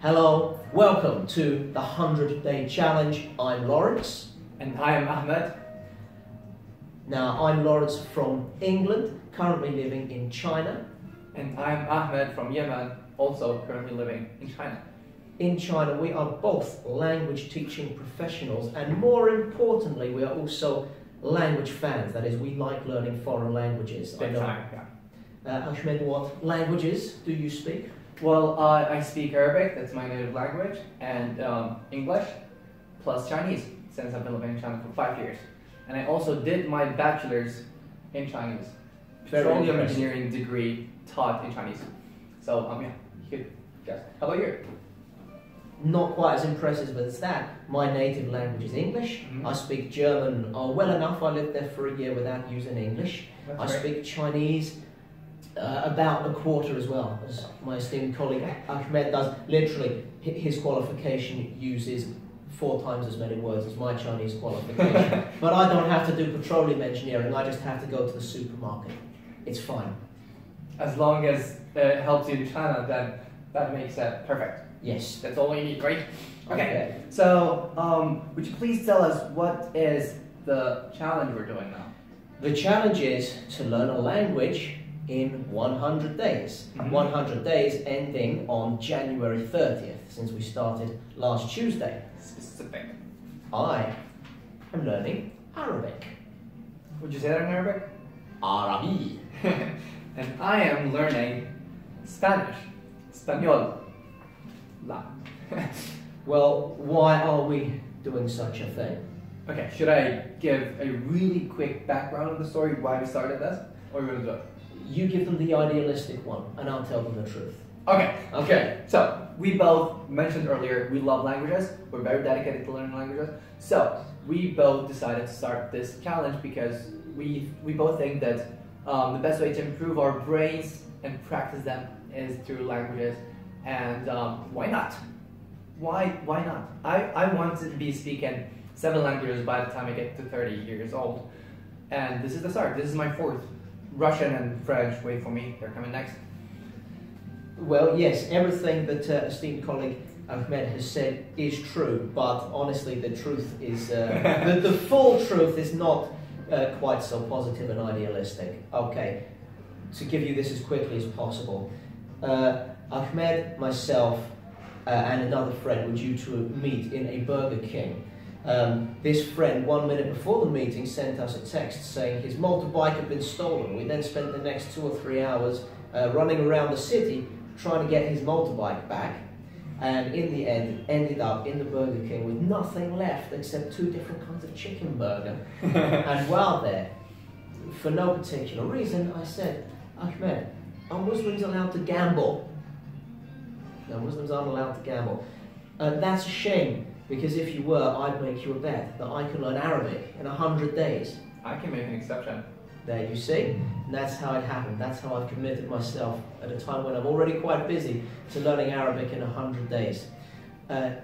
Hello, welcome to the 100-Day Challenge. I'm Lawrence. And I am Ahmed. Now, I'm Lawrence from England, currently living in China. And I'm Ahmed from Yemen, also currently living in China. In China, we are both language teaching professionals, and more importantly, we are also language fans. That is, we like learning foreign languages. Big time, yeah. Ahmed, what languages do you speak? Well, I speak Arabic, that's my native language, and English, plus Chinese, since I've been living in China for 5 years. And I also did my bachelor's in Chinese. Petroleum engineering degree taught in Chinese. So, yeah, you could guess. How about you? Not quite as impressive as that. My native language is English. I speak German well enough. I lived there for a year without using English. I speak Chinese about a quarter as well, as my esteemed colleague Ahmed does. Literally, his qualification uses 4 times as many words as my Chinese qualification. But I don't have to do petroleum engineering, I just have to go to the supermarket. It's fine. As long as it helps you in China, then that makes it perfect. Yes. That's all you need, right? Okay. So, would you please tell us what is the challenge we're doing now? The challenge is to learn a language in 100 days. 100 days ending on January 30th, since we started last Tuesday. Specific. I am learning Arabic. Would you say that in Arabic? Arabi. And I am learning Spanish. Español. La. Well, why are we doing such a thing? Okay, should I give a really quick background of the story, why we started this? Or are you going to do it? You give them the idealistic one, and I'll tell them the truth. Okay. So, we both mentioned earlier, we love languages. We're very dedicated to learning languages. So, we both decided to start this challenge because we both think that the best way to improve our brains and practice them is through languages. And why not? Why not? I want to be speaking 7 languages by the time I get to 30 years old. And this is the start. This is my 4th. Russian and French, wait for me, they're coming next. Well, yes, everything that esteemed colleague Ahmed has said is true, but honestly the truth is, the full truth is not quite so positive and idealistic. Okay, to give you this as quickly as possible. Ahmed, myself, and another friend were due to meet in a Burger King. This friend, 1 minute before the meeting, sent us a text saying his motorbike had been stolen. We then spent the next 2 or 3 hours running around the city trying to get his motorbike back, and in the end ended up in the Burger King with nothing left except 2 different kinds of chicken burger. And while there, for no particular reason, I said, Ahmed, are Muslims allowed to gamble? No, Muslims aren't allowed to gamble. That's a shame, because if you were, I'd make you a bet that I can learn Arabic in 100 days. I can make an exception. There you see, and that's how it happened. That's how I've committed myself at a time when I'm already quite busy to learning Arabic in 100 days.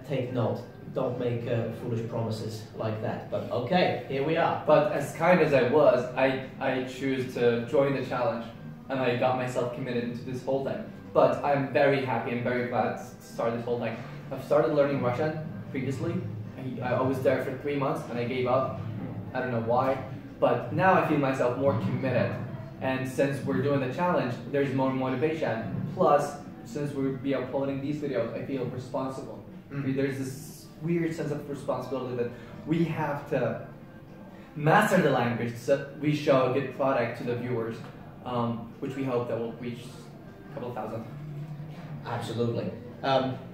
Take note, don't make foolish promises like that. But okay, here we are. But as kind as I was, I choose to join the challenge, and I got myself committed into this whole thing. But I'm very happy and very glad to start this whole thing. I've started learning Russian previously. I was there for 3 months and I gave up. I don't know why. But now I feel myself more committed. And since we're doing the challenge, there's more motivation. Plus, since we'll be uploading these videos, I feel responsible. There's this weird sense of responsibility that we have to master the language so we show a good product to the viewers, which we hope that will reach a couple of thousand. Absolutely.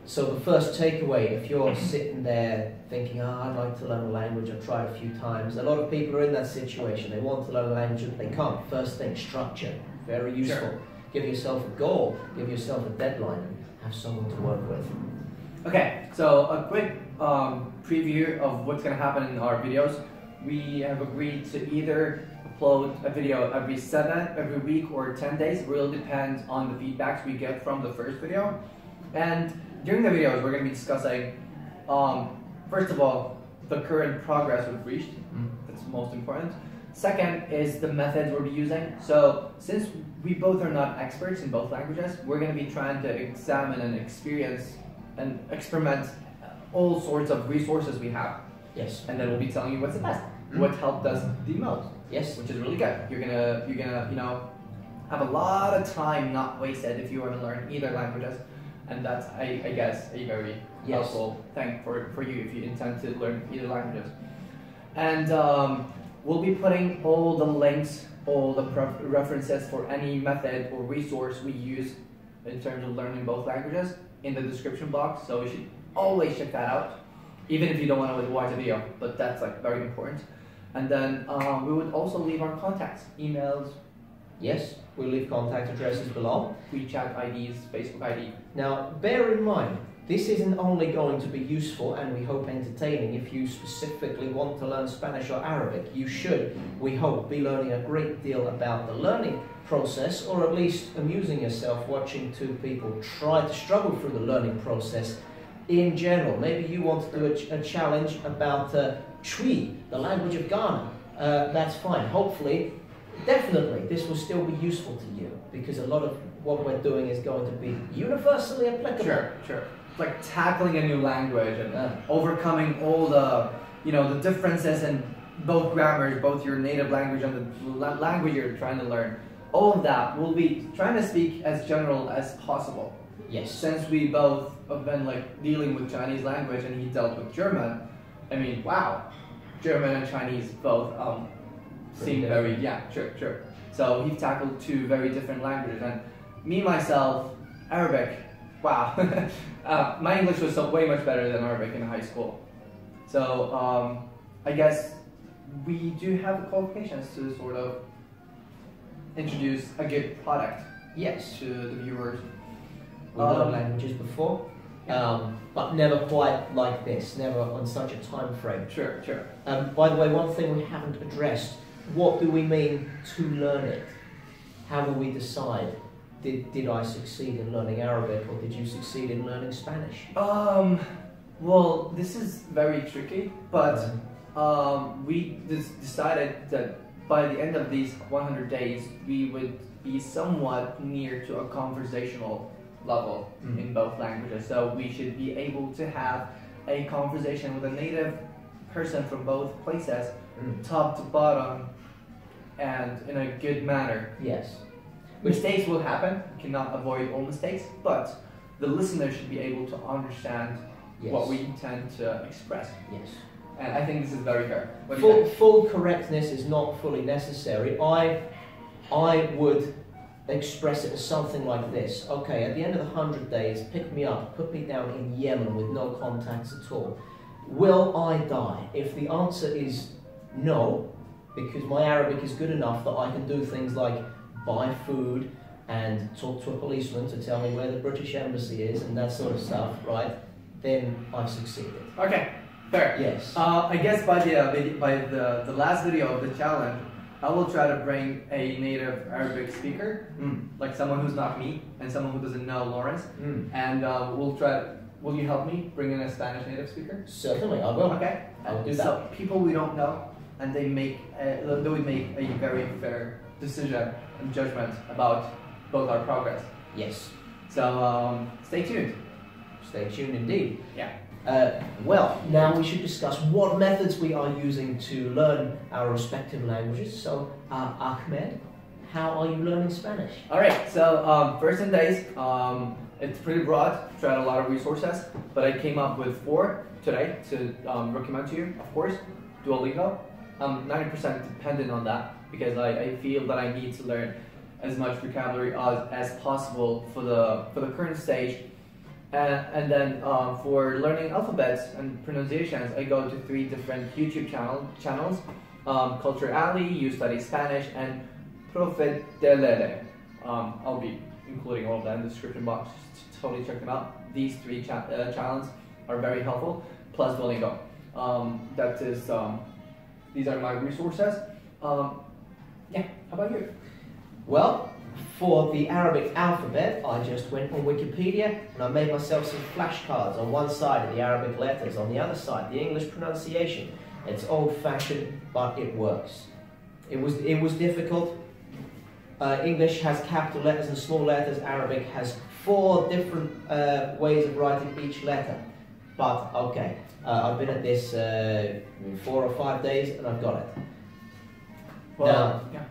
So the first takeaway, if you're sitting there thinking, I'd like to learn a language, I've tried a few times. A lot of people are in that situation. They want to learn a language, but they can't. First thing, structure. Very useful. Sure. Give yourself a goal, give yourself a deadline, and have someone to work with. Okay, so a quick preview of what's going to happen in our videos. We have agreed to either upload a video every week or 10 days. It will depend on the feedbacks we get from the first video. And during the videos, we're going to be discussing, first of all, the current progress we've reached. That's most important. Second is the methods we'll be using. So since we both are not experts in both languages, we're going to be trying to examine and experience and experiment all sorts of resources we have. Yes. And then we'll be telling you what's the best, what helped us the most. Yes. Which is really good. You're gonna you know have a lot of time not wasted if you want to learn either languages, and that's I guess a very helpful thing for you if you intend to learn either languages. And we'll be putting all the links, all the references for any method or resource we use in terms of learning both languages in the description box, so you should always check that out, even if you don't want to watch a video, but that's like very important. And then we would also leave our contacts, emails. Yes, we'll leave contact addresses below. WeChat IDs, Facebook ID. Now, bear in mind, this isn't only going to be useful and we hope entertaining if you specifically want to learn Spanish or Arabic. You should, we hope, be learning a great deal about the learning process, or at least amusing yourself watching two people try to struggle through the learning process in general. Maybe you want to do a challenge about Twi, the language of Ghana. That's fine. Hopefully, definitely, this will still be useful to you, because a lot of what we're doing is going to be universally applicable. Sure. It's like tackling a new language and overcoming all the, the differences in both grammars, both your native language and the language you're trying to learn. All of that, we'll be trying to speak as general as possible. Yes. Since we both have been like dealing with Chinese language and he dealt with German, I mean, wow, German and Chinese both seem very, sure. So he tackled two very different languages, and me myself, Arabic, wow, my English was way much better than Arabic in high school. So I guess we do have the qualifications to sort of introduce a good product, to the viewers. We've learned languages before, but never quite like this, never on such a time frame. Sure. By the way, one thing we haven't addressed, what do we mean to learn it? How will we decide? Did I succeed in learning Arabic, or did you succeed in learning Spanish? Well, this is very tricky, but we decided that by the end of these 100 days, we would be somewhat near to a conversational level in both languages. So we should be able to have a conversation with a native person from both places, top to bottom, and in a good manner. Yes. Mistakes will happen, you cannot avoid all mistakes, but the listener should be able to understand what we intend to express. Yes. And I think this is very fair. Full correctness is not fully necessary. I would express it as something like this. Okay, at the end of the 100 days, pick me up, put me down in Yemen with no contacts at all. Will I die? If the answer is no, because my Arabic is good enough that I can do things like buy food and talk to a policeman to tell me where the British embassy is and that sort of stuff, right? Then I've succeeded. Okay, fair. Yes. I guess by the last video of the challenge, I will try to bring a native Arabic speaker, like someone who's not me and someone who doesn't know Lawrence, and we'll try. Will you help me bring in a Spanish native speaker? Certainly, I will. Okay, I will do that. So people we don't know, and they would make a very fair decision and judgment about both our progress. Yes. So stay tuned. Stay tuned indeed. Yeah. Well, now we should discuss what methods we are using to learn our respective languages. So, Ahmed, how are you learning Spanish? All right. So first 10 days, it's pretty broad. Tried a lot of resources, but I came up with 4 today to recommend to you. Of course, Duolingo. I'm 90% dependent on that because I feel that I need to learn as much vocabulary as possible for the current stage. And then for learning alphabets and pronunciations, I go to 3 different YouTube channels. Culture Alley, You Study Spanish, and Profe de Lele. I'll be including all of that in the description box. Just totally check them out. These 3 channels are very helpful, plus Duolingo. These are my resources. Yeah, how about you? Well, for the Arabic alphabet, I just went on Wikipedia and I made myself some flashcards. On one side, the Arabic letters, on the other side, the English pronunciation. It's old-fashioned, but it works. It was difficult. English has capital letters and small letters. Arabic has 4 different ways of writing each letter. But okay, I've been at this 4 or 5 days and I've got it. Well, yeah.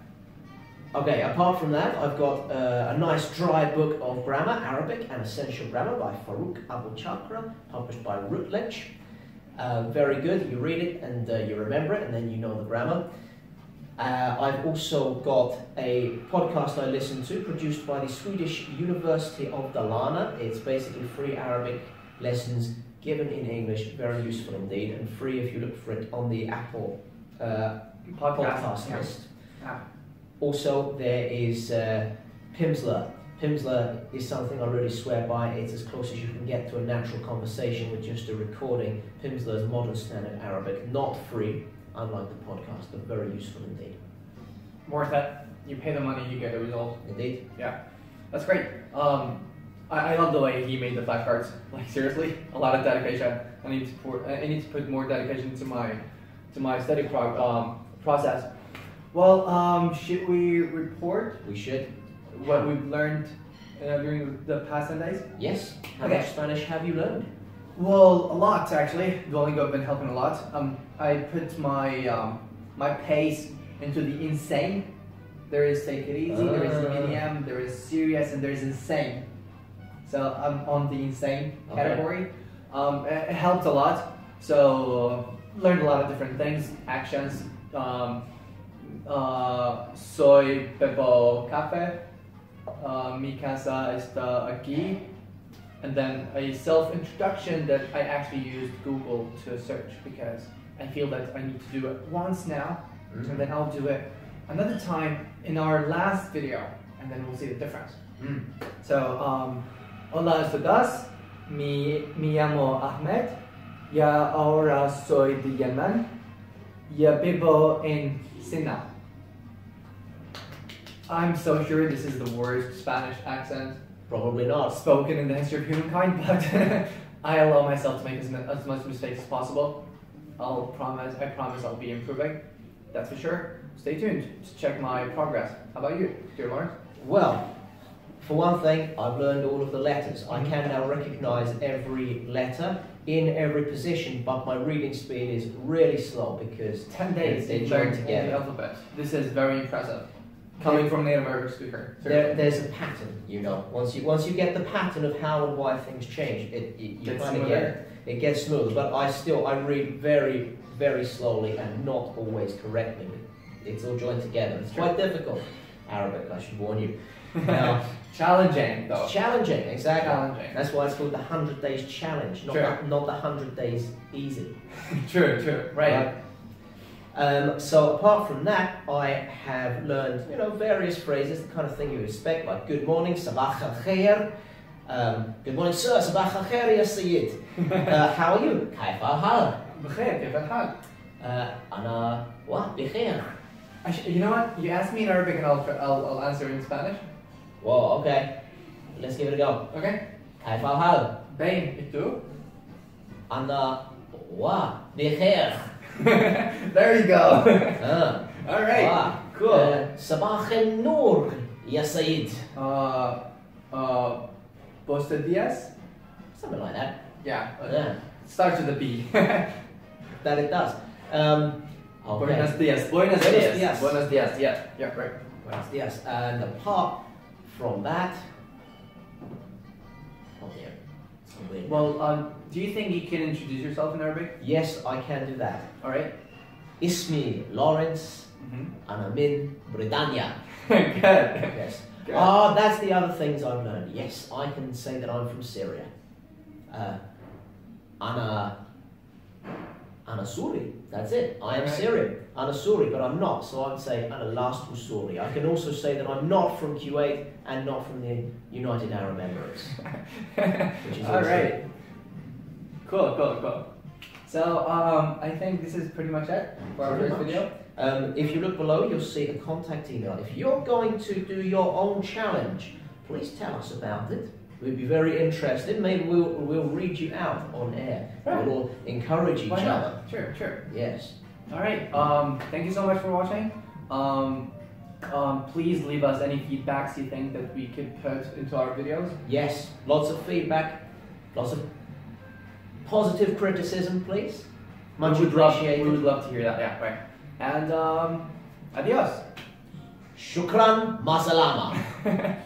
Okay, apart from that, I've got a nice dry book of grammar, Arabic and Essential Grammar by Faruk Abu-Charcra, published by Routledge. Very good, you read it and you remember it and then you know the grammar. I've also got a podcast I listen to, produced by the Swedish University of Dalarna. It's basically free Arabic lessons given in English, very useful indeed, and free if you look for it on the Apple podcast list. Yeah. Also, there is Pimsleur. Pimsleur is something I really swear by. It's as close as you can get to a natural conversation with just a recording. Pimsleur's Modern Standard Arabic, not free, unlike the podcast, but very useful indeed. Worth it. You pay the money, you get the result. Indeed. Yeah, that's great. I love the way he made the flashcards. Like seriously, a lot of dedication. I need to put more dedication to my study process. Well, should we report? We should. What we've learned during the past 10 days? Yes. How Okay. much Spanish have you learned? Well, a lot actually. Duolingo have been helping a lot. I put my my pace into the insane. There is take it easy, there is medium, there is serious, and there is insane. So I'm on the insane category. It helped a lot. So learned a lot of different things, actions. Soy bebo café. Mi casa está aquí. And then a self-introduction that I actually used Google to search because I feel that I need to do it once now, and then I'll do it another time in our last video, and then we'll see the difference. So, hola todos, me llamo Ahmed, ya ahora soy de Yemen, ya vivo en Sina. I'm so sure this is the worst Spanish accent Probably not. spoken in the history of humankind, but I allow myself to make as much mistakes as possible. I promise I'll be improving. That's for sure. Stay tuned to check my progress. How about you, dear Lawrence? Well, for one thing, I've learned all of the letters. I can now recognize every letter in every position, but my reading speed is really slow because 10 days they you've join learned together. the alphabet. This is very impressive. Coming from a native Arabic speaker. There's a pattern, you know. Once you get the pattern of how and why things change, you kind of get it. It gets smoother. But I read very, very slowly and not always correctly. It's all joined together. It's quite difficult. Arabic, I should warn you. Now, Challenging, though. it's challenging, exactly. Challenging. That's why it's called the 100 Days Challenge, not the 100 Days Easy. True. Right. So apart from that, I have learned, various phrases, the kind of thing you expect, like good morning, sabah al-khair. Good morning, sir, sabah al-khair, ya sayyid. How are you? كيف الحال? بخير, كيف الحال? أنا بخير. You know what? You ask me in Arabic and I'll answer in Spanish. Whoa, okay. Let's give it a go. Okay. كيف الحال? Bain, itu? أنا بخير. There you go. Alright. Cool. صباح النور يا سيد. Buenos días? Something like that. Yeah. Starts with a B. That it does. Okay. Buenos días. Buenos días. Buenos días. Yeah, right. Buenos días. And apart from that, well, do you think you can introduce yourself in Arabic? Yes, I can do that. Alright. Ismi Lawrence. Ana min Britania. Good. Yes. Good. That's the other things I've learned. Yes, I can say that I'm from Syria. Ana Suri. That's it. I am Syrian. Ana Suri, but I'm not. So I would say Ana Lastu Suri. I can also say that I'm not from Kuwait and not from the United Arab Emirates. Which is alright. Cool. So I think this is pretty much it for our first video. If you look below, you'll see a contact email. If you're going to do your own challenge, please tell us about it. We'd be very interested. Maybe we'll read you out on air. Right. We'll encourage each other. Sure. Yes. Alright, thank you so much for watching. Please leave us any feedbacks you think that we could put into our videos. Yes, lots of feedback, lots of positive criticism, please. Much appreciated. We would love to hear that, yeah, right. And adios. Shukran, masalama.